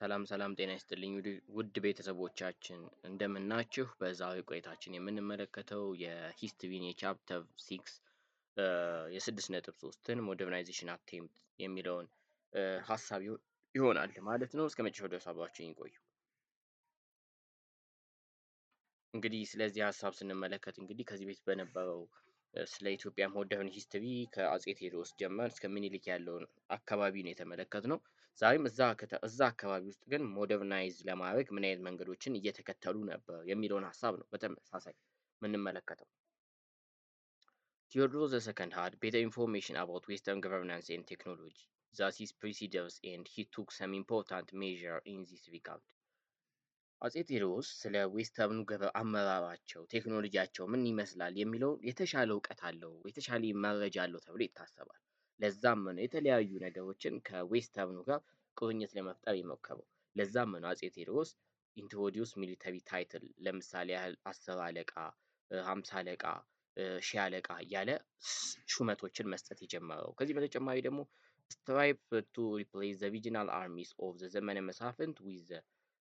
ሰላም ሰላም ጤና ይስጥልኝ ውድ ቤተሰቦቻችን እንደምናችሁ። በዛሬው ቆይታችን የምንመለከተው የሂስትሪን የቻፕተር 6 የ6.3ን ሞደርናይዜሽን አቴምፕት የሚለውን ሀሳብ ይሆናል ማለት ነው። እስከ መጨረሻው ድረስ አብራችሁን ይቆዩ። እንግዲህ ስለዚህ ሀሳብ ስንመለከት እንግዲህ ከዚህ በፊት በነበረው ስለ ኢትዮጵያ ሞደርን ሂስትሪ ከአጼ ቴዎድሮስ ጀመር እስከ ምኒልክ ያለውን አካባቢ ነው የተመለከትነው። ዛሬም እዛ አካባቢ ውስጥ ግን ሞደርናይዝ ለማድረግ ምን አይነት መንገዶችን እየተከተሉ ነበር የሚለውን ሀሳብ ነው በተመሳሳይ የምንመለከተው። Theodore II had better information about Western governance and technology than his predecessors, and he took some important measures in this regard. አጼ ቴዎድሮስ ስለ ዌስተርን አመራራቸው ቴክኖሎጂያቸው ምን ይመስላል የሚለው የተሻለ እውቀት አለው፣ የተሻለ መረጃ አለው ተብሎ ይታሰባል። ለዛም ነው የተለያዩ ነገሮችን ከዌስተርኑ ጋር ቁርኝት ለመፍጠር የሞከረው። ለዛም ነው አጼ ቴዎድሮስ ኢንትሮዲውስ ሚሊተሪ ታይትል ለምሳሌ ያህል 10 አለቃ፣ 50 አለቃ፣ ሺህ አለቃ እያለ ሹመቶችን መስጠት የጀመረው። ከዚህ በተጨማሪ ደግሞ ስትራይቭ ቱ ሪፕሌስ ዘ ሪጂናል አርሚስ ኦፍ ዘ ዘመነ መሳፍንት ዊዝ ዘ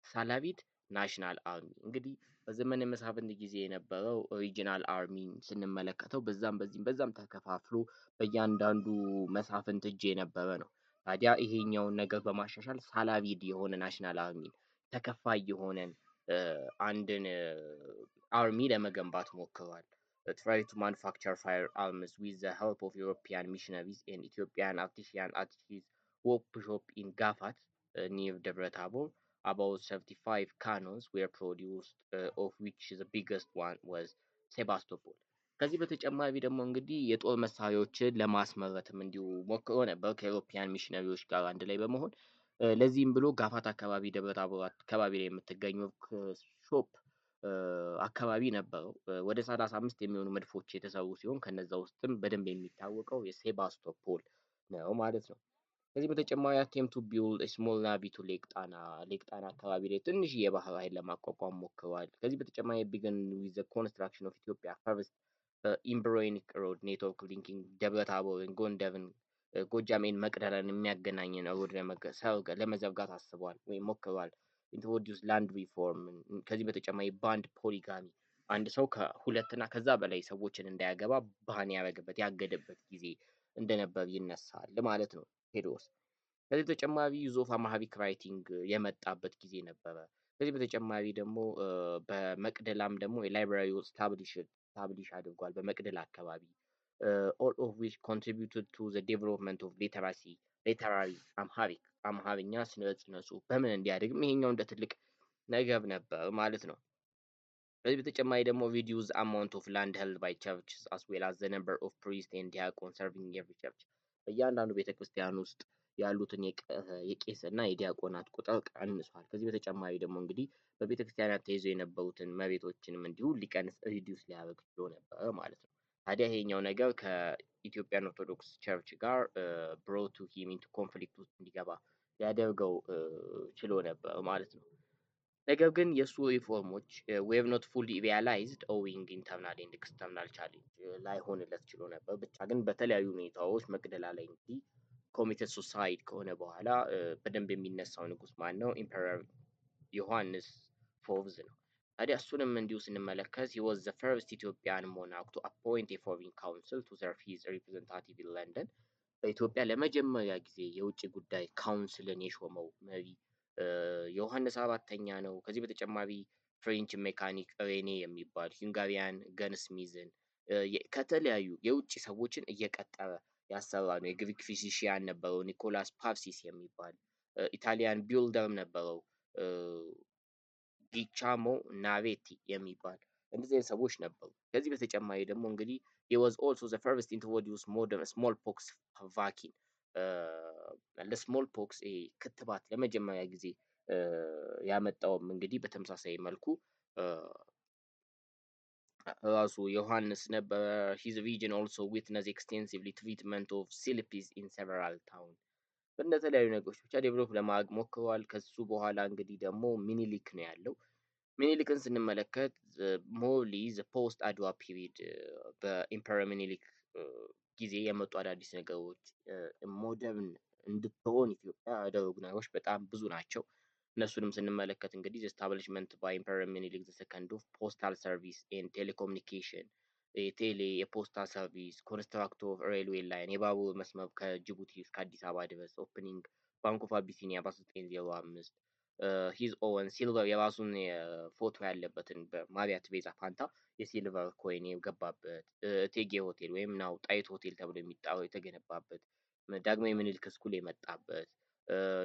ሳላቪድ ናሽናል አርሚ። እንግዲህ በዘመነ መሳፍንት ጊዜ የነበረው ሪጂናል አርሚን ስንመለከተው በዛም ተከፋፍሎ በእያንዳንዱ መሳፍንት እጅ የነበረ ነው። ታዲያ ይሄኛውን ነገር በማሻሻል ሳላቪድ የሆነ ናሽናል አርሚን ተከፋይ የሆነን አንድን አርሚ ለመገንባት ሞክሯል። try to manufacture firearms with the help of European missionaries and Ethiopian artisans at his workshop in Gafat near Debre Tabor. About 75 cannons were produced, of which the biggest one was Sebastopol. ከዚህ በተጨማሪ ደግሞ እንግዲህ የጦር መሳሪያዎችን ለማስመረትም እንዲሁ ሞክሮ ነበር ከኢሮፒያን ሚሽነሪዎች ጋር አንድ ላይ በመሆን። ለዚህም ብሎ ጋፋት አካባቢ ደብረ ታቦር አካባቢ ላይ የምትገኘው ሾፕ አካባቢ ነበረው። ወደ 35 የሚሆኑ መድፎች የተሰሩ ሲሆን ከነዛ ውስጥም በደንብ የሚታወቀው የሴባስቶፖል ነው ማለት ነው። ከዚህ በተጨማሪ አቴምፕት ቱ ቢልድ ስሞል ናቪ ቱ ሌክ ጣና አካባቢ ላይ ትንሽ የባህር ኃይል ለማቋቋም ሞክረዋል። ከዚህ በተጨማሪ ቢገን ዊዝ ዘ ኮንስትራክሽን ኦፍ ኢትዮጵያ ፈርስት ኢምብሮኒክ ሮድ ኔትወርክ ሊንኪንግ ደብረ ታቦርን፣ ጎንደርን፣ ጎጃሜን፣ መቅደላን የሚያገናኝን ሮድ ለመዘርጋት አስበዋል ወይም ሞክረዋል። ኢንትሮዲውስ ላንድ ሪፎርም። ከዚህ በተጨማሪ ባንድ ፖሊጋሚ፣ አንድ ሰው ከሁለትና ከዛ በላይ ሰዎችን እንዳያገባ ባን ያደረገበት ያገደበት ጊዜ እንደነበር ይነሳል ማለት ነው ቴዎድሮስ። ከዚህ በተጨማሪ ዩዝ ኦፍ አማሃሪክ ራይቲንግ የመጣበት ጊዜ ነበረ። ከዚህ በተጨማሪ ደግሞ በመቅደላም ደግሞ የላይብራሪ ስታብሊሽ አድርጓል በመቅደላ አካባቢ። ኦል ኦፍ ዊች ኮንትሪቢዩትድ ቱ ዘ ዴቨሎፕመንት ኦፍ ሊተራሪ አምሃርኛ ስነ ጽሁፍ በምን እንዲያድግም ይሄኛው እንደ ትልቅ ነገር ነበር ማለት ነው። ከዚህ በተጨማሪ ደግሞ ሪዲዩስ አማውንት ኦፍ ላንድ ሄልድ ባይ ቸርችስ አስ ዌል አስ ዘ ነምበር ኦፍ ፕሪስት ኤንድ ዲያቆን ሰርቪንግ ኤቭሪ ቸርች። በእያንዳንዱ ቤተክርስቲያን ውስጥ ያሉትን የቄስ እና የዲያቆናት ቁጥር ቀንሷል። ከዚህ በተጨማሪ ደግሞ እንግዲህ በቤተክርስቲያናት ተይዘው የነበሩትን መሬቶችንም እንዲሁ ሊቀንስ ሪዲዩስ ሊያደርግ ችሎ ነበር ማለት ነው። ታዲያ ይሄኛው ነገር ከኢትዮጵያን ኦርቶዶክስ ቸርች ጋር ብሮቱ ሂም ኢንቱ ኮንፍሊክት ውስጥ እንዲገባ ሊያደርገው ችሎ ነበር ማለት ነው። ነገር ግን የእሱ ሪፎርሞች ዌር ኖት ፉሊ ሪያላይዝድ ኦዊንግ ኢንተርናል ኤንድ ኤክስተርናል ቻሌንጅ ላይሆንለት ችሎ ነበር። ብቻ ግን በተለያዩ ሁኔታዎች መቅደላ ላይ እንግዲህ ኮሚቴድ ሱሳይድ ከሆነ በኋላ በደንብ የሚነሳው ንጉስ ማን ነው? ኢምፐረር ዮሐንስ ፎርዝ ነው። ታዲያ እሱንም እንዲሁ ስንመለከት he was the first Ethiopian monarch to appoint a foreign council to serve his representative in London. በኢትዮጵያ ለመጀመሪያ ጊዜ የውጭ ጉዳይ ካውንስልን የሾመው መሪ ዮሐንስ አራተኛ ነው። ከዚህ በተጨማሪ ፍሬንች ሜካኒክ ሬኔ የሚባል ሁንጋሪያን ገንስሚዝን ከተለያዩ የውጭ ሰዎችን እየቀጠረ ያሰራ ነው። የግሪክ ፊዚሺያን ነበረው ኒኮላስ ፓርሲስ የሚባል ኢታሊያን ቢልደርም ነበረው ጊቻሞ ናቬቲ የሚባል እንደዚህ አይነት ሰዎች ነበሩ። ከዚህ በተጨማሪ ደግሞ እንግዲህ he was also the first to introduce modern smallpox vaccine ለስሞል ፖክስ ክትባት ለመጀመሪያ ጊዜ ያመጣውም እንግዲህ በተመሳሳይ መልኩ ራሱ ዮሐንስ ነበረ። his region also witnessed extensively treatment of syphilis in several towns። በተለያዩ ነገሮች ብቻ ዴቨሎፕ ለማድረግ ሞክረዋል። ከሱ በኋላ እንግዲህ ደግሞ ሚኒሊክ ነው ያለው። ሚኒሊክን ስንመለከት ሞርሊ ዘ ፖስት አድዋ ፒሪድ በኢምፐረር ሚኒሊክ ጊዜ የመጡ አዳዲስ ነገሮች ሞደርን እንድትሆን ኢትዮጵያ ያደረጉ ነገሮች በጣም ብዙ ናቸው። እነሱንም ስንመለከት እንግዲህ ኤስታብሊሽመንት ባይ ኢምፐረር ሚኒሊክ ዘ ሰከንድ ኦፍ ፖስታል ሰርቪስ ኤንድ ቴሌኮሙኒኬሽን የቴሌ የፖስታ ሰርቪስ ኮንስትራክት ኦፍ ሬልዌይ ላይን የባቡር መስመር ከጅቡቲ እስከ አዲስ አበባ ድረስ ኦፕኒንግ ባንክ ኦፍ አቢሲኒያ በ1905 ሂዝ ኦወን ሲልቨር የራሱን ፎቶ ያለበትን በማሪያ ትሬዛ ፋንታ የሲልቨር ኮይን የገባበት እቴጌ ሆቴል ወይም ናው ጣይቱ ሆቴል ተብሎ የሚጠራው የተገነባበት ዳግማዊ ምኒልክ ስኩል የመጣበት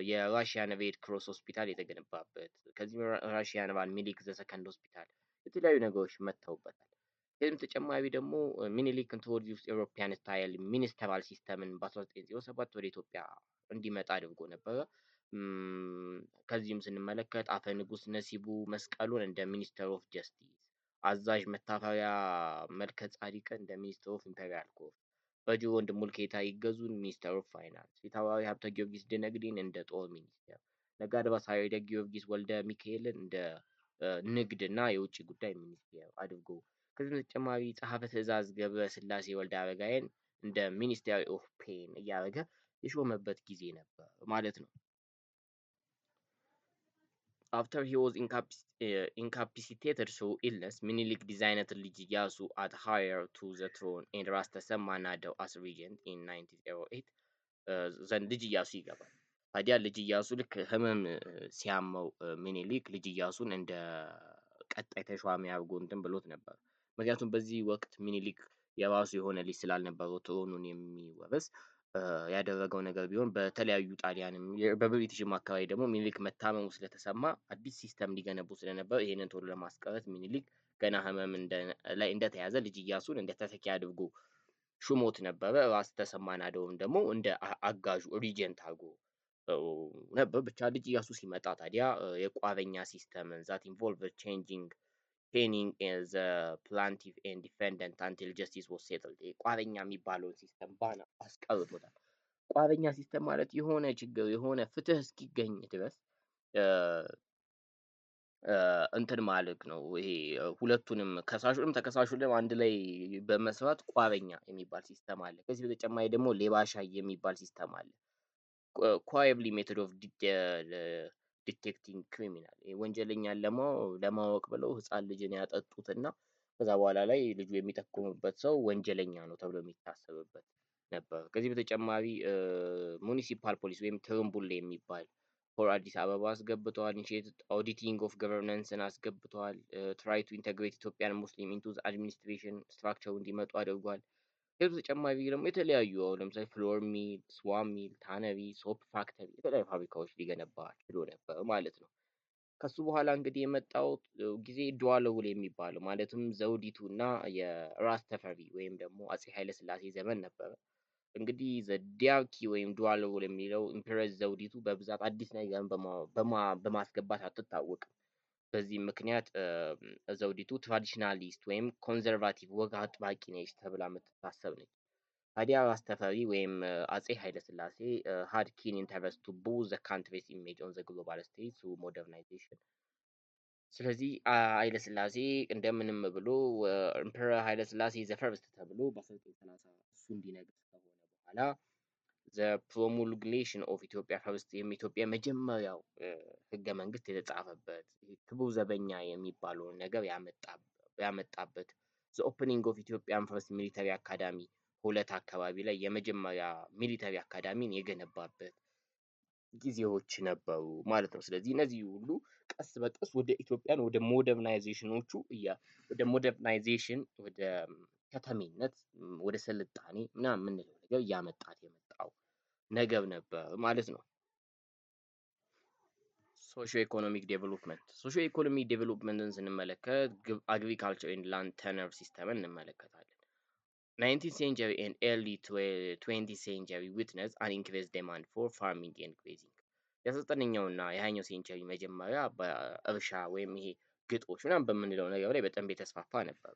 የራሽያን ሬድ ክሮስ ሆስፒታል የተገነባበት ከዚህም ራሽያን ቫን ሚኒሊክ ዘ ሰከንድ ሆስፒታል የተለያዩ ነገሮች መጥተውበታል። ከዚህም ተጨማሪ ደግሞ ሚኒሊክ ኢንትሮዲውስ ኤውሮፒያን ስታይል ሚኒስተራል ሲስተምን በ1907 ወደ ኢትዮጵያ እንዲመጣ አድርጎ ነበረ። ከዚህም ስንመለከት አፈ ንጉስ ነሲቡ መስቀሉን እንደ ሚኒስተር ኦፍ ጀስቲስ፣ አዛዥ መታፈሪያ መልከ ጻዲቅን እንደ ሚኒስተር ኦፍ ኢምፔሪያል ኮርት፣ በጆ ወንድ ሙልጌታ ይገዙን ሚኒስተር ኦፍ ፋይናንስ፣ ፊታውራሪ ሀብተ ጊዮርጊስ ድነግዴን እንደ ጦር ሚኒስቴር፣ ነጋድባስ ኃይለ ጊዮርጊስ ወልደ ሚካኤልን እንደ ንግድ እና የውጭ ጉዳይ ሚኒስቴር አድርጎ ከዚህ በተጨማሪ ጸሐፌ ትእዛዝ ገብረ ስላሴ ወልደ አረጋይን እንደ ሚኒስቴር ኦፍ ፔን እያደረገ የሾመበት ጊዜ ነበር ማለት ነው። After he was incapacitated through illness, Minilik designed ልጅ ኢያሱ as heir to the throne and ራስ ተሰማ ናደው as regent in 1908 ዘንድ ልጅ ኢያሱ ይገባል። ታዲያ ልጅ ኢያሱ ልክ ህመም ሲያመው ሚኒሊክ ልጅ ኢያሱን እንደ ቀጣይ ተሿሚ አድርጎ እንትን ብሎት ነበር። ምክንያቱም በዚህ ወቅት ሚኒሊክ የራሱ የሆነ ልጅ ስላልነበረው ትሮኑን የሚወርስ ያደረገው ነገር ቢሆን በተለያዩ ጣሊያንም በብሪቲሽም አካባቢ ደግሞ ሚኒሊክ መታመሙ ስለተሰማ አዲስ ሲስተም ሊገነቡ ስለነበር ይሄንን ቶሎ ለማስቀረት ሚኒሊክ ገና ህመም ላይ እንደተያዘ ልጅ ኢያሱን እንደ ተተኪ አድርጎ ሹሞት ነበረ። ራስ ተሰማ ናደውም ደግሞ እንደ አጋዡ ሪጀንት አድርጎ ነበር። ብቻ ልጅ ኢያሱ ሲመጣ ታዲያ የቋረኛ ሲስተምን ዛት ኢንቮልቭ ቼንጂንግ ፔኒንግ ዘ ፕላንቲፍ ኤንድ ዲፌንደንት አንቲል ጀስቲስ ወስ ሴትልድ ቋረኛ የሚባለውን ሲስተም ባና አስቀርቶታል። ቋረኛ ሲስተም ማለት የሆነ ችግር የሆነ ፍትህ እስኪገኝ ድረስ እንትን ማለት ነው። ይሄ ሁለቱንም ከሳሹንም ተከሳሹንም አንድ ላይ በመስራት ቋረኛ የሚባል ሲስተም አለ። ከዚህ በተጨማሪ ደግሞ ሌባ ሻይ የሚባል ሲስተም አለ። ኳየብሊ ሜቶድ ኦፍ ዲቴክቲንግ ክሪሚናል ወንጀለኛን ለማወቅ ብለው ህፃን ልጅን ያጠጡትና ከዛ በኋላ ላይ ልጁ የሚጠቁምበት ሰው ወንጀለኛ ነው ተብሎ የሚታሰብበት ነበር። ከዚህ በተጨማሪ ሙኒሲፓል ፖሊስ ወይም ትርንቡሌ የሚባል ፎር አዲስ አበባ አስገብተዋል። ኢኒሺየትድ ኦዲቲንግ ኦፍ ገቨርናንስን አስገብተዋል። ትራይ ቱ ኢንተግሬት ኢትዮጵያን ሙስሊም ኢንቱ አድሚኒስትሬሽን ስትራክቸሩ እንዲመጡ አድርጓል። ከዚህ በተጨማሪ ደግሞ የተለያዩ ለምሳሌ ፍሎር ሚል፣ ስዋም ሚል፣ ታነሪ፣ ሶፕ ፋክተሪ የተለያዩ ፋብሪካዎች ሊገነባ ችሎ ነበር ማለት ነው። ከሱ በኋላ እንግዲህ የመጣው ጊዜ ዱዋለ ውል የሚባለው ማለትም ዘውዲቱ እና የራስ ተፈሪ ወይም ደግሞ አጼ ኃይለ ሥላሴ ዘመን ነበረ። እንግዲህ ዘዲያርኪ ወይም ዱዋለ ውል የሚለው ኢምፔረስ ዘውዲቱ በብዛት አዲስ ነገርን በማስገባት አትታወቅም። በዚህም ምክንያት ዘውዲቱ ትራዲሽናሊስት ወይም ኮንዘርቫቲቭ ወግ አጥባቂ ነች ተብላ የምትታሰብ ነች። ታዲያ ራስ ተፈሪ ወይም አጼ ኃይለ ሥላሴ had keen interest to boost the country's image on the global stage through modernization። ስለዚህ ኃይለ ሥላሴ እንደምንም ብሎ ኢምፐረር ኃይለ ሥላሴ ዘ ፈርስት ተብሎ በ1930 እሱ እንዲነግስ ከሆነ በኋላ ዘ ፕሮሙልጌሽን ኦፍ ኢትዮጵያ ፈርስት የኢትዮጵያ መጀመሪያው ህገ መንግስት የተጻፈበት ክቡር ዘበኛ የሚባለውን ነገር ያመጣበት ዘ ኦፕኒንግ ኦፍ ኢትዮጵያን ፈርስት ሚሊተሪ አካዳሚ ሁለት አካባቢ ላይ የመጀመሪያ ሚሊተሪ አካዳሚን የገነባበት ጊዜዎች ነበሩ ማለት ነው። ስለዚህ እነዚህ ሁሉ ቀስ በቀስ ወደ ኢትዮጵያን ወደ ሞደርናይዜሽኖቹ ወደ ሞደርናይዜሽን ወደ ከተሜነት ወደ ስልጣኔ ምናምን የምንለው ነገር እያመጣት የመጣው ነገር ነበር ማለት ነው። ሶሾ ኢኮኖሚክ ዴቨሎፕመንት ሶሾ ኢኮኖሚክ ዴቨሎፕመንትን ስንመለከት አግሪካልቸር ኤንድ ላንድ ተነር ሲስተምን እንመለከታለን። 19th century and early 20th century witnessed an increased demand for farming and grazing። የ19ኛው እና የ20ኛው ሴንቸሪ መጀመሪያ በእርሻ ወይም ይሄ ግጦሽ ምናምን በምንለው ነገር ላይ በጣም የተስፋፋ ነበር።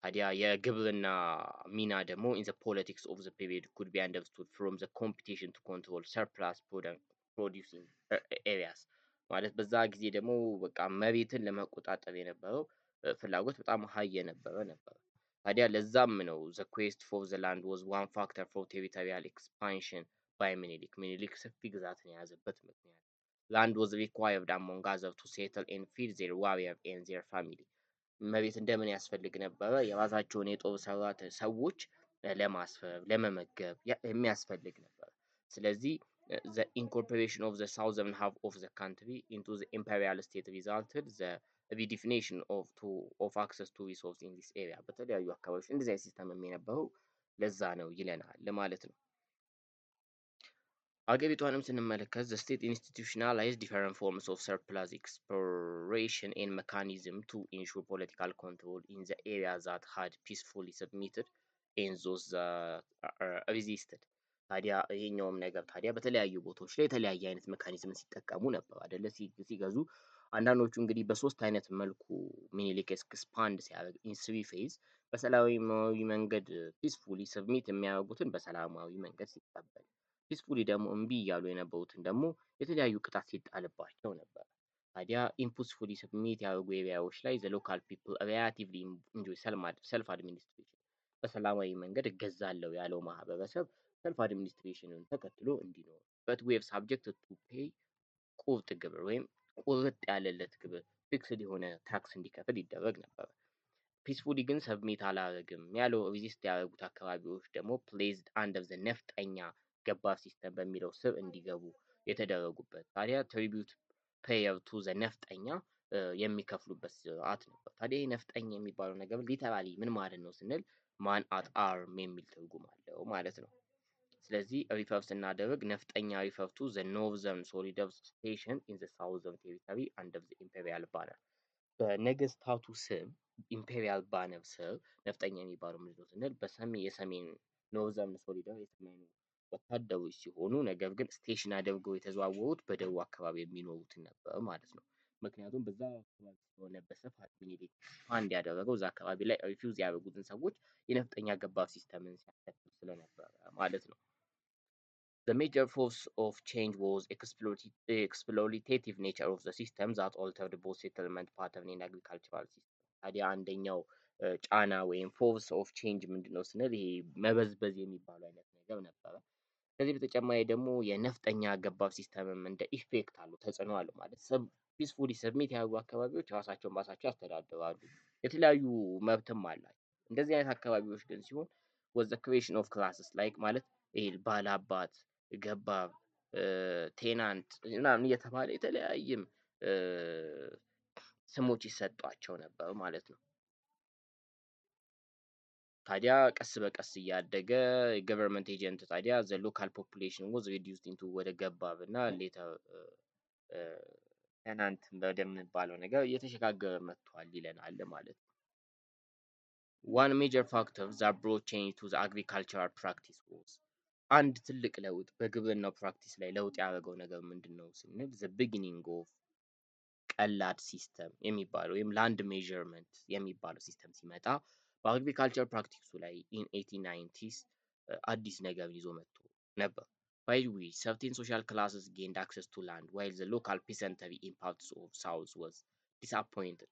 ታዲያ የግብርና ሚና ደግሞ in the politics of the period could be understood from the competition to control surplus producing areas ማለት በዛ ጊዜ ደግሞ በቃ መሬትን ለመቆጣጠር የነበረው ፍላጎት በጣም ሀይ የነበረ ነበር። ታዲያ ለዛም ነው the quest for the land was one factor for territorial expansion by ሚኒሊክ ሰፊ ግዛትን የያዘበት ምክንያት land was required among others to settle and feed their warrior and their family. መሬት እንደምን ያስፈልግ ነበረ? የራሳቸውን የጦር ሰዎች ለማስፈር ለመመገብ የሚያስፈልግ ነበር። ስለዚህ the incorporation of the southern half of the country into the imperial state resulted the redefinition of access to resources in this area በተለያዩ አካባቢዎች እንደዚህ አይነት ሲስተም የነበረው ለዛ ነው ይለናል ለማለት ነው። አገሪቷንም ስንመለከት the state institutionalized different forms of surplus exploration and mechanism to ensure political control in the areas that had peacefully submitted and those resisted። ታዲያ ይሄኛውም ነገር ታዲያ በተለያዩ ቦታዎች ላይ የተለያየ አይነት ሜካኒዝም ሲጠቀሙ ነበር አይደለ? ሲገዙ አንዳንዶቹ እንግዲህ በሶስት አይነት መልኩ ሚኒሊክ ኤክስፓንድ ሲያደርግ ኢን ስሪ ፌዝ በሰላማዊ መንገድ ፒስፉሊ ሰብሚት የሚያደርጉትን በሰላማዊ መንገድ ሲቀበል ፒስፉሊ ደግሞ እምቢ እያሉ የነበሩትን ደግሞ የተለያዩ ቅጣት ሲጣልባቸው ነበር። ታዲያ ኢምፑስፉሊ ሰብሚት ያደርጉ ኤሪያዎች ላይ ዘ ሎካል ፒፕል ሪላቲቭሊ ኢንጆይ ሰልፍ አድሚኒስትሬሽን በሰላማዊ መንገድ እገዛለሁ ያለው ማህበረሰብ ሰልፍ አድሚኒስትሬሽንን ተከትሎ እንዲኖር በት ዌቭ ሳብጀክት ቱ ፔይ ቁርጥ ግብር ወይም ቁርጥ ያለለት ግብር ፊክስድ የሆነ ታክስ እንዲከፍል ይደረግ ነበር። ፒስፉሊ ግን ሰብሚት አላደርግም ያለው ሪዚስት ያደረጉት አካባቢዎች ደግሞ ፕሌዝድ አንደር ዘ ነፍጠኛ ገባር ሲስተም በሚለው ስር እንዲገቡ የተደረጉበት ታዲያ ትሪቢዩት ፔየር ቱ ዘ ነፍጠኛ የሚከፍሉበት ስርዓት ነበር። ታዲያ ነፍጠኛ የሚባለው ነገር ሊተራሊ ምን ማለት ነው ስንል ማን አት አርም የሚል ትርጉም አለው ማለት ነው። ስለዚህ ሪፈር ስናደርግ ነፍጠኛ ሪፈር ቱ ዘ ኖርዘርን ሶሊደርስ ስቴሽን ኢን ዘ ሳውዘርን ቴሪቶሪ አንደር ዘ ኢምፔሪያል ባነር በነገስታቱ ስም ኢምፔሪያል ባነር ስር ነፍጠኛ የሚባለው ምንድነው ስንል የሰሜን ኖርዘርን ሶሊደር የሰሜኑ ወታደሮች ሲሆኑ ነገር ግን ስቴሽን አድርገው የተዘዋወሩት በደቡብ አካባቢ የሚኖሩትን ነበር ማለት ነው። ምክንያቱም በዛ አካባቢ ስለሆነ በስፋት ሚኒሊክ አንድ ያደረገው እዛ አካባቢ ላይ ሪፊውዝ ያደረጉትን ሰዎች የነፍጠኛ ገባር ሲስተምን ሲያከትል ስለነበረ ማለት ነው። The major force of change was exploitative nature of the system that altered both settlement pattern and agricultural system. ታዲያ አንደኛው ጫና ወይም ፎርስ ኦፍ ቼንጅ ምንድነው ስንል ይሄ መበዝበዝ የሚባለው አይነት ነገር ነበረ። ከዚህ በተጨማሪ ደግሞ የነፍጠኛ ገባር ሲስተምም እንደ ኢፌክት አሉ ተጽዕኖ አለው ማለት ፒስፉሊ ሰብሚት ያደርጉ አካባቢዎች ራሳቸውን ባሳቸው ያስተዳድራሉ፣ የተለያዩ መብትም አላቸው። እንደዚህ አይነት አካባቢዎች ግን ሲሆን was the creation of classes like ማለት ይሄ ባላባት ገባር ቴናንት ምናምን እየተባለ የተለያየም ስሞች ይሰጧቸው ነበር ማለት ነው። ታዲያ ቀስ በቀስ እያደገ ገቨርንመንት ኤጀንት ታዲያ ዘ ሎካል ፖፑሌሽን was reduced into ወደ ገባር እና ሌተር ቴናንት ወደሚባለው ነገር እየተሸጋገረ መጥቷል ይለናል ማለት ነው። one major factor that brought change to the agricultural practice was አንድ ትልቅ ለውጥ በግብርናው ፕራክቲስ ላይ ለውጥ ያደረገው ነገር ምንድነው ስንል the beginning of ቀላድ ሲስተም የሚባለው ወይም ላንድ ሜዠርመንት የሚባለው ሲስተም ሲመጣ በአግሪካልቸር ፕራክቲሱ ላይ ኢን 1890s አዲስ ነገር ይዞ መጥቶ ነበር። by which certain social classes gained access to land while the local peasantry in parts of south was disappointed.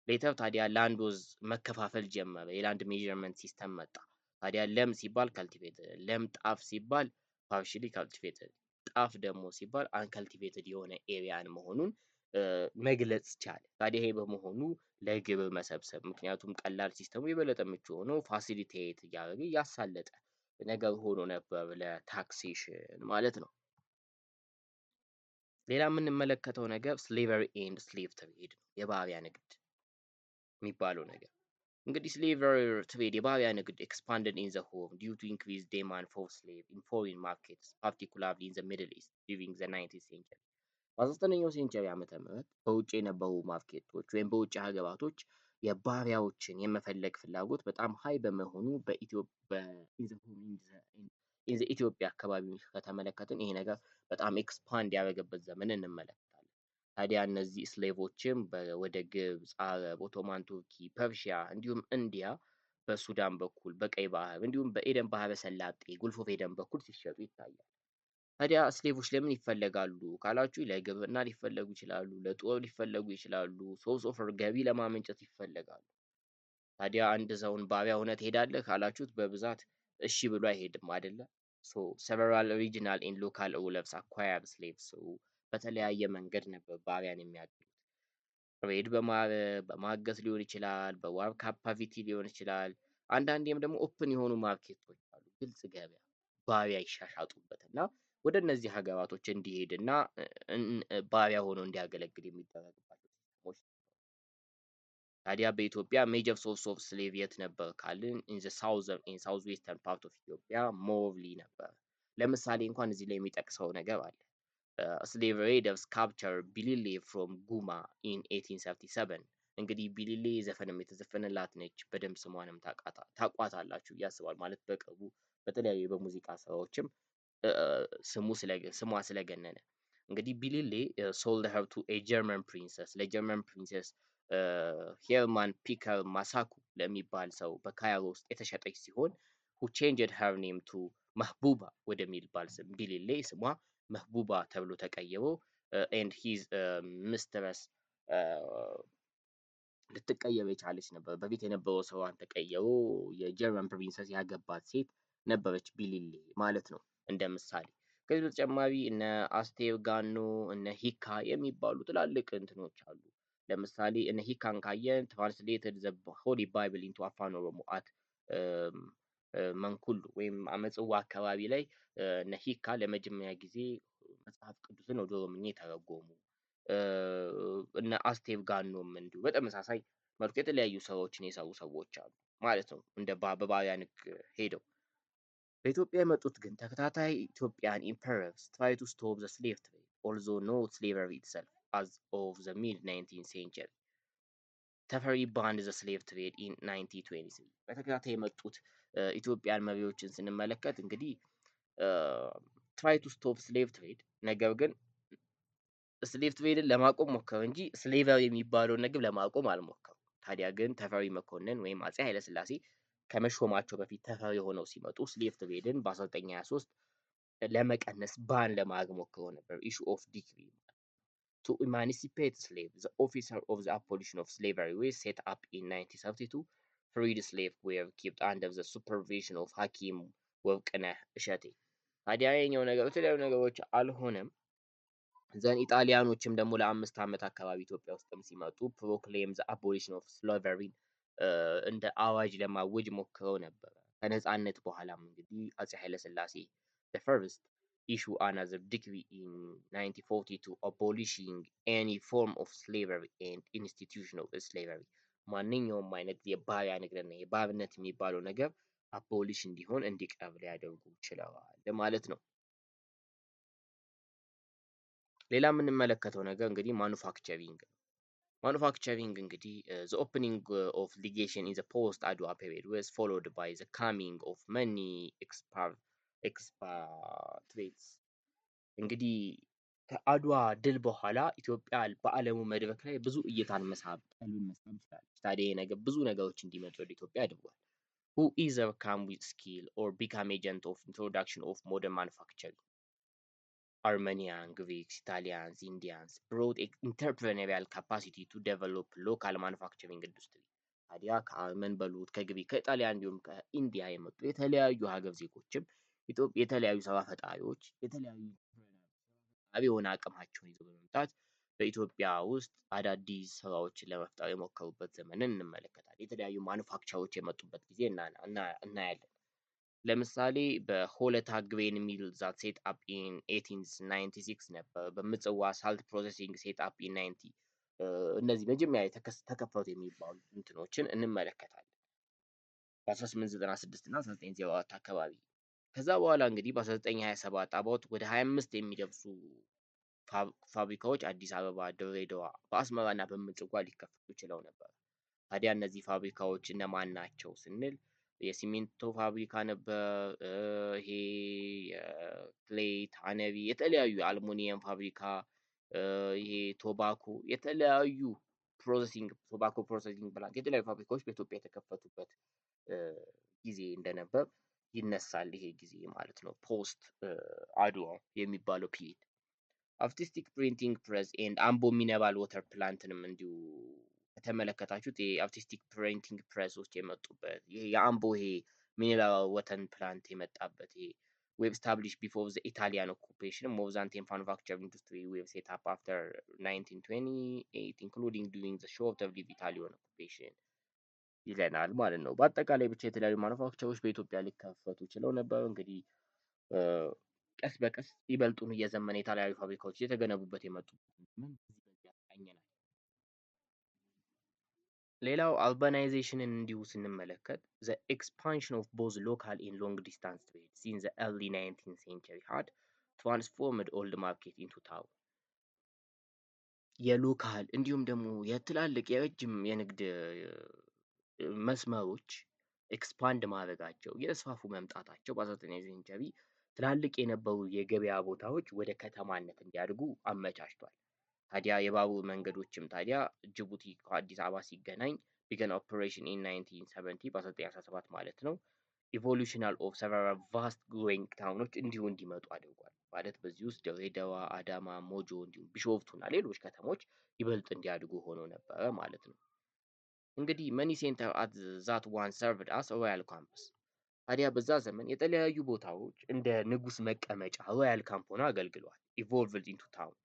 ሌተር ታዲያ ላንድ ወዝ መከፋፈል ጀመረ። የላንድ ሜዠርመንት ሲስተም መጣ። ታዲያ ለም ሲባል ካልቲቬትድ፣ ለም ጣፍ ሲባል ፓርሽሊ ካልቲቬትድ፣ ጣፍ ደግሞ ሲባል አንካልቲቬትድ የሆነ ኤሪያን መሆኑን መግለጽ ቻለ። ታዲያ ይሄ በመሆኑ ለግብር መሰብሰብ ምክንያቱም ቀላል ሲስተሙ የበለጠ ምቹ ሆኖ ፋሲሊቴት እያደረገ እያሳለጠ ነገር ሆኖ ነበር ለታክሴሽን ማለት ነው። ሌላ የምንመለከተው ነገር ስሌቨሪ ኤንድ ስሌቭ ትሬድ የባሪያ ንግድ የሚባለው ነገር እንግዲህ ስሌቨሪ ትሬድ የባሪያ ንግድ ኤክስፓንድድ ኢን ዘ ሆም ዲው ቱ ኢንክሪዝ ዴማንድ ፎር ስሌቭ ኢን ፎሪን ማርኬትስ ፓርቲኩላርሊ ኢን ዘ ሚድል ኢስት ዱሪንግ ዘ 19th ሴንቸሪ በ19ኛው ሴንቸሪ ዓመተ ምህረት በውጭ የነበሩ ማርኬቶች ወይም በውጭ ሀገራቶች የባሪያዎችን የመፈለግ ፍላጎት በጣም ሀይ በመሆኑ ኢትዮጵያ አካባቢ ከተመለከትን ይሄ ነገር በጣም ኤክስፓንድ ያደረገበት ዘመን እንመለከታለን። ታዲያ እነዚህ ስሌቮችም ወደ ግብፅ፣ አረብ፣ ኦቶማን ቱርኪ፣ ፐርሺያ እንዲሁም ኢንዲያ በሱዳን በኩል በቀይ ባህር እንዲሁም በኤደን ባህረ ሰላጤ ጉልፍ ኦፍ ኤደን በኩል ሲሸጡ ይታያል። ታዲያ ስሌቮች ለምን ይፈለጋሉ ካላችሁ ለግብርና ሊፈለጉ ይችላሉ፣ ለጦር ሊፈለጉ ይችላሉ፣ ሶርስ ኦፍ ገቢ ለማመንጨት ይፈለጋሉ። ታዲያ አንድ ሰውን ባሪያ ሆነህ ትሄዳለህ ካላችሁት በብዛት እሺ ብሎ አይሄድም አይደለ? So several regional and local rulers acquired slaves በተለያየ መንገድ ነበር ባሪያን የሚያድኑት። ሬድ በማገዝ ሊሆን ይችላል፣ በዋር ካፓቪቲ ሊሆን ይችላል። አንዳንዴም ደግሞ ኦፕን የሆኑ ማርኬቶች አሉ፣ ግልጽ ገበያ ባሪያ ይሻሻጡበት እና ወደ እነዚህ ሀገራቶች እንዲሄድና ባሪያ ሆኖ እንዲያገለግል የሚደረግባቸው ሲስተሞች። ታዲያ በኢትዮጵያ ሜጀር ሶርስ ኦፍ ስሌቭ የት ነበር ካልን ኢን ዘ ሳውዝ ዌስተርን ፓርት ኦፍ ኢትዮጵያ ሞርሊ ነበር። ለምሳሌ እንኳን እዚህ ላይ የሚጠቅሰው ነገር አለ። slave raiders capture ቢሊሌ from ጉማ in 1837። እንግዲህ ቢሊሌ ዘፈንም የተዘፈነላት ነች። በደንብ ስሟንም ታቋታላችሁ ብዬ አስባለሁ። ማለት በቅርቡ በተለያዩ በሙዚቃ ስራዎችም ስሟ ስለገነነ እንግዲህ ቢሊሌ ሶልድ ሄር ቱ ኤ ጀርመን ፕሪንሰስ ለጀርመን ፕሪንሰስ ሄርማን ፒከር ማሳኩ ለሚባል ሰው በካይሮ ውስጥ የተሸጠች ሲሆን who changed her name to መህቡባ ወደሚባል ስም ቢሊሌ ስሟ መህቡባ ተብሎ ተቀይሮ and his mistress ልትቀየር የቻለች ነበር። በፊት የነበረው ስሟን ተቀይሮ የጀርመን ፕሪንሰስ ያገባት ሴት ነበረች ቢሊሌ ማለት ነው እንደ ምሳሌ። ከዚህ በተጨማሪ እነ አስቴር ጋኖ እነ ሂካ የሚባሉ ትላልቅ እንትኖች አሉ። ለምሳሌ እነ ሂካን ካየን ትራንስሌትድ ዘ ሆሊ ባይብል ኢንቱ አፋን ኦሮሞ አት መንኩሉ ወይም አመጽዋ አካባቢ ላይ እነ ሂካ ለመጀመሪያ ጊዜ መጽሐፍ ቅዱስን ወደ ኦሮምኛ የተረጎሙ እነ አስቴር ጋኖም እንዲሁ በተመሳሳይ መልኩ የተለያዩ ስራዎችን የሰሩ ሰዎች አሉ ማለት ነው። እንደ በባሪያ ንግድ ሄደው በኢትዮጵያ የመጡት ግን ተከታታይ ኢትዮጵያን ኢምፐረርስ try to stop the slave trade, although not slavery itself, as of the mid-19th century. ተፈሪ banned the slave trade in 1923። በተከታታይ የመጡት ኢትዮጵያን መሪዎችን ስንመለከት እንግዲህ try to stop slave trade ነገር ግን ስሌቭ ትሬድን ለማቆም ሞከሩ እንጂ ስሌቨሪ የሚባለውን ነገር ለማቆም አልሞከሩም። ታዲያ ግን ተፈሪ መኮንን ወይም አፄ ኃይለሥላሴ ከመሾማቸው በፊት ተፈሪ ሆነው ሲመጡ ስሌቭ ትሬድን በ1923 ለመቀነስ ባን ለማድረግ ሞክረው ነበር። ኢሹ ኦፍ ዲክሪ to emancipate slaves, the officer of the abolition of slavery was set up in 1932. Freed slaves were kept under the supervision of ሐኪም ወርቅነህ እሸቴ። ታዲያ የኛው ነገር የተለያዩ ነገሮች አልሆነም። ዘን ኢጣሊያኖችም ደግሞ ለ5 ዓመት አካባቢ ኢትዮጵያ ውስጥም ሲመጡ ፕሮክሌም ዘ አቦሊሽን ኦፍ ስላቨሪ እንደ አዋጅ ለማወጅ ሞክረው ነበር። ከነፃነት በኋላም እንግዲህ አፄ ኃይለሥላሴ the first issue another decree in 1942 abolishing any form of slavery and institution of slavery ማንኛውም አይነት የባሪያ ንግድና የባርነት የሚባለው ነገር አቦሊሽ እንዲሆን እንዲቀር ሊያደርጉ ችለዋል ማለት ነው። ሌላ የምንመለከተው ነገር እንግዲህ ማኑፋክቸሪንግ ማኑፋክቸሪንግ እንግዲህ the opening of legation in the post Adwa period was followed by the coming of many expatriates። እንግዲህ ከአድዋ ድል በኋላ ኢትዮጵያ በዓለሙ መድረክ ላይ ብዙ እይታን መሳብ ቀልብን መሳብ ችላለች። ታዲያ ይህ ነገር ብዙ ነገሮች እንዲመጡ ወደ ኢትዮጵያ አድርጓል። who either come with skill or become agent of introduction of modern manufacturing. Armenian, Greeks, Italians, Indians brought entrepreneurial capacity to develop local manufacturing industry። ታዲያ ከአርመን በሉት ከግሪክ ከኢጣሊያ እንዲሁም ከኢንዲያ የመጡ የተለያዩ ሀገር ዜጎችም የተለያዩ ስራ ፈጣሪዎች የተለያዩ የሆነ አቅማቸውን ይዘው በመምጣት በኢትዮጵያ ውስጥ አዳዲስ ስራዎችን ለመፍጠር የሞከሩበት ዘመንን እንመለከታለን። የተለያዩ ማኑፋክቸሮች የመጡበት ጊዜ እናያለን። ለምሳሌ በሆለታ ግሬን ሚል ዛት ሴት አፕ ኢን 1896 ነበር። በምጽዋ ሳልት ፕሮሰሲንግ ሴት አፕ ኢን 90። እነዚህ መጀመሪያ ተከፈቱ የሚባሉ እንትኖችን እንመለከታለን በ1896 እና 1904 አካባቢ። ከዛ በኋላ እንግዲህ በ1927 አባውት ወደ 25 የሚደርሱ ፋብሪካዎች አዲስ አበባ፣ ድሬዳዋ፣ በአስመራ እና በምጽዋ ሊከፈቱ ችለው ነበር። ታዲያ እነዚህ ፋብሪካዎች እነማን ናቸው ስንል የሲሚንቶ ፋብሪካ ነበር። ይሄ የፕሌት አነቢ፣ የተለያዩ የአልሙኒየም ፋብሪካ፣ ይሄ ቶባኮ፣ የተለያዩ ቶባኮ ፕሮሰሲንግ ፕላንት፣ የተለያዩ ፋብሪካዎች በኢትዮጵያ የተከፈቱበት ጊዜ እንደነበር ይነሳል። ይሄ ጊዜ ማለት ነው ፖስት አድዋ የሚባለው ፒሪድ። አርቲስቲክ ፕሪንቲንግ ፕሬስ ኤንድ አምቦ ሚነራል ወተር ፕላንትንም እንዲሁ ከተመለከታችሁት የአርቲስቲክ ፕሪንቲንግ ፕሬሶች የመጡበት ይሄ የአምቦ ይሄ ሚኔራል ወተር ፕላንት የመጣበት ይሄ were established before the Italian occupation. More than 10 manufacturing industry were set up after 1928, including during the short lived Italian occupation ይለናል ማለት ነው። በአጠቃላይ ብቻ የተለያዩ ማኑፋክቸሮች በኢትዮጵያ ሊከፈቱ ችለው ነበር። እንግዲህ ቀስ በቀስ ይበልጡን እየዘመነ የተለያዩ ፋብሪካዎች እየተገነቡበት የመጡበት ዘመን በዚህ ያቃኘናል። ሌላው አርባናይዜሽንን እንዲሁ ስንመለከት the expansion of both local and long distance trade since the early 19th century had transformed old market into town የሎካል እንዲሁም ደግሞ የትላልቅ የረጅም የንግድ መስመሮች ኤክስፓንድ ማድረጋቸው እየተስፋፉ መምጣታቸው በ19ኛው ሴንቸሪ ትላልቅ የነበሩ የገበያ ቦታዎች ወደ ከተማነት እንዲያድጉ አመቻችቷል። ታዲያ የባቡር መንገዶችም ታዲያ ጅቡቲ ከአዲስ አበባ ሲገናኝ began operation in 1970 በ1917 ማለት ነው። ኢቮሉሽናል ኦፍ several vast growing ታውኖች እንዲሁ እንዲመጡ አድርጓል። ማለት በዚህ ውስጥ ድሬዳዋ፣ አዳማ፣ ሞጆ እንዲሁም ቢሾፍቱ እና ሌሎች ከተሞች ይበልጥ እንዲያድጉ ሆኖ ነበረ ማለት ነው። እንግዲህ መኒ ሴንተር አት ዛት ዋን ሰርቭድ አስ ሮያል ካምፕስ ታዲያ በዛ ዘመን የተለያዩ ቦታዎች እንደ ንጉስ መቀመጫ ሮያል ካምፕ ሆነው አገልግለዋል። ኢቮልቭድ ኢንቱ ታውን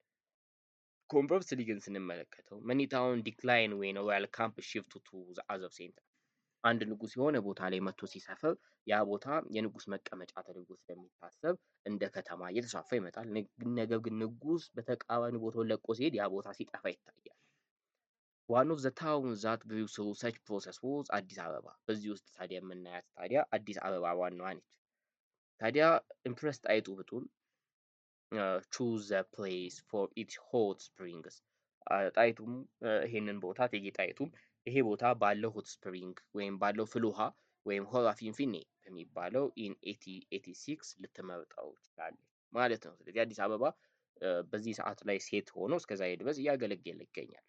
ኮንቨርስሊ ግን ስንመለከተው መኒ ታውን ዲክላይን ዌን ሮያል ካምፕ ሽፍት ቱ ዘ አዘር ሴንተር አንድ ንጉስ የሆነ ቦታ ላይ መጥቶ ሲሰፍር ያ ቦታ የንጉስ መቀመጫ ተደርጎ ስለሚታሰብ እንደ ከተማ እየተስፋፋ ይመጣል። ነገር ግን ንጉስ በተቃራኒ ቦታውን ለቆ ሲሄድ ያ ቦታ ሲጠፋ ይታያል። ዋን ኦፍ ዘ ታውን ዛት ግሪው ስሩ ሰች ፕሮሰስ ዋዝ አዲስ አበባ። በዚህ ውስጥ ታዲያ የምናያት ታዲያ አዲስ አበባ ዋናዋ ነች። ታዲያ ኢምፕረስ ጣይቱ ብጡል ቹዝ ዘ ፕሌስ ፎር ኢትስ ሆት ስፕሪንግስ ጣይቱም ይሄንን ቦታ እቴጌ ጣይቱም ይሄ ቦታ ባለው ሆት ስፕሪንግ ወይም ባለው ፍል ውሃ ወይም ሆራ ፊንፊኔ በሚባለው ኢን 1886 ልትመርጠው ትችላለች ማለት ነው። ስለዚህ አዲስ አበባ በዚህ ሰዓት ላይ ሴት ሆኖ እስከዛ ድረስ እያገለገለ ይገኛል።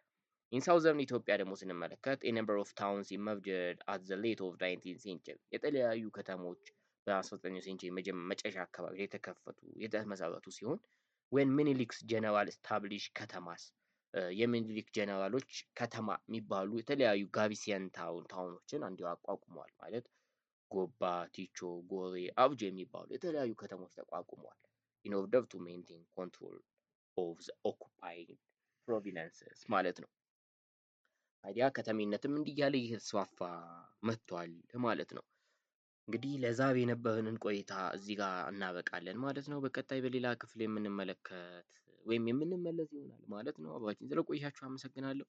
ኢን ሳውዘርን ኢትዮጵያ ደግሞ ስንመለከት ኤ ነምበር ኦፍ ታውንስ ኢመርጅድ አት ዘ ሌት ኦፍ 19th ሴንቸሪ የተለያዩ ከተሞች በ19ኛው ሴንቸሪ መጨረሻ አካባቢ የተከፈቱ የተመሰረቱ ሲሆን ዌን ሚኒሊክስ ጀነራል ስታብሊሽ ከተማስ የሚኒሊክ ጀነራሎች ከተማ የሚባሉ የተለያዩ ጋቢሲያን ታውኖችን እንዲሁ አቋቁመዋል። ማለት ጎባ፣ ቲቾ፣ ጎሬ፣ አብጆ የሚባሉ የተለያዩ ከተሞች ተቋቁመዋል። ኢን ኦርደር ቱ ሜንቴን ኮንትሮል ኦፍ ዘ ኦኩፓይድ ፕሮቪንስስ ማለት ነው። ታዲያ ከተሜነትም እንዲህ እያለ እየተስፋፋ መጥቷል ማለት ነው። እንግዲህ ለዛሬ የነበረንን ቆይታ እዚህ ጋር እናበቃለን ማለት ነው። በቀጣይ በሌላ ክፍል የምንመለከት ወይም የምንመለስ ይሆናል ማለት ነው። አብራችሁን ስለቆያችሁ አመሰግናለሁ።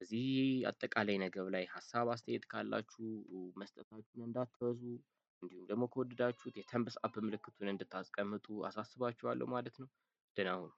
እዚህ አጠቃላይ ነገር ላይ ሀሳብ አስተያየት ካላችሁ መስጠታችሁን እንዳትረሱ። እንዲሁም ደግሞ ከወደዳችሁት የተንብስ አፕ ምልክቱን እንድታስቀምጡ አሳስባችኋለሁ ማለት ነው። ደህና ሁኑ።